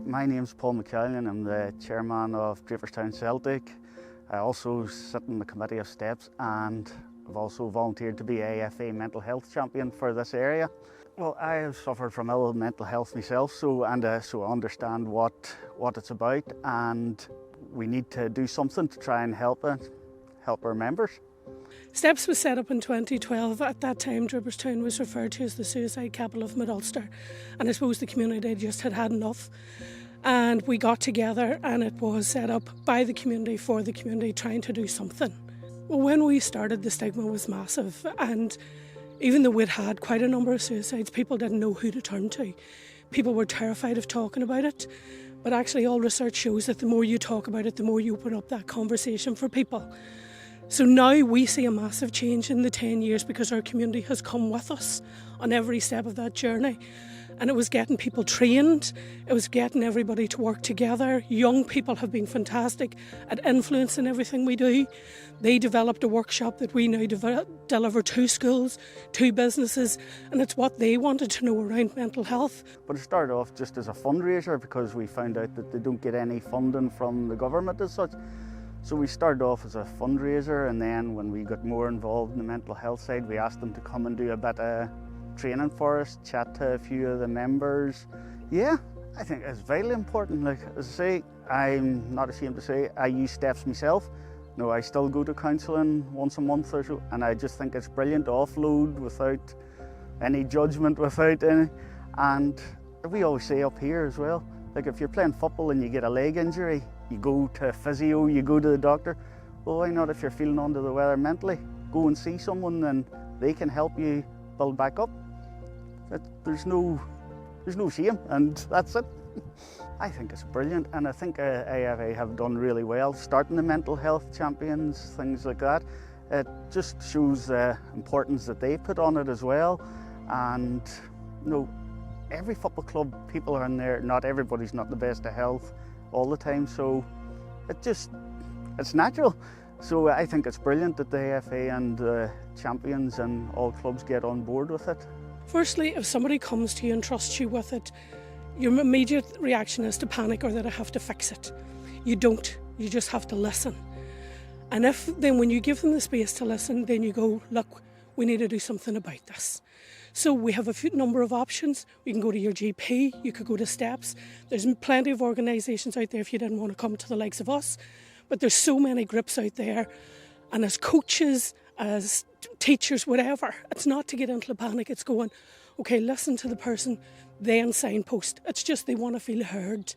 My name's Paul McCallion. I'm the chairman of Draperstown Celtic. I also sit in the committee of steps, and I've also volunteered to be AFA mental health champion for this area. Well, I have suffered from ill mental health myself, so I understand what it's about, and we need to do something to try and help our members. Steps was set up in 2012. At that time, Draperstown was referred to as the suicide capital of Mid-Ulster, and I suppose the community just had enough. And we got together, and it was set up by the community for the community, trying to do something. Well, when we started, the stigma was massive, and even though we'd had quite a number of suicides, people didn't know who to turn to. People were terrified of talking about it, but actually all research shows that the more you talk about it, the more you open up that conversation for people. So now we see a massive change in the 10 years because our community has come with us on every step of that journey. And it was getting people trained, it was getting everybody to work together. Young people have been fantastic at influencing everything we do. They developed a workshop that we now deliver to schools, to businesses, and it's what they wanted to know around mental health. But it started off just as a fundraiser because we found out that they don't get any funding from the government as such. So we started off as a fundraiser, and then when we got more involved in the mental health side, we asked them to come and do a bit of training for us, chat to a few of the members. Yeah, I think it's vitally important. Like, as I say, I'm not ashamed to say I use steps myself. I still go to counselling once a month or so, and I just think it's brilliant to offload without any judgment, without any. And we always say up here as well, like if you're playing football and you get a leg injury, you go to a physio, you go to the doctor. Well, why not if you're feeling under the weather mentally? Go and see someone and they can help you build back up. There's no shame, and that's it. I think it's brilliant, and I think AFA have done really well starting the mental health champions, things like that. It just shows the importance that they put on it as well. And every football club, people are in there. Not everybody's not the best of health all the time, so it's natural. So I think it's brilliant that the AFA and the champions and all clubs get on board with it. Firstly, if somebody comes to you and trusts you with it, your immediate reaction is to panic or that I have to fix it. You don't, you just have to listen. And then when you give them the space to listen, then you go, look, we need to do something about this. So we have a number of options. You can go to your GP, you could go to Steps. There's plenty of organisations out there if you didn't want to come to the likes of us. But there's so many groups out there. And as coaches, as teachers, whatever, it's not to get into a panic. It's going, okay, listen to the person, then signpost. It's just they want to feel heard.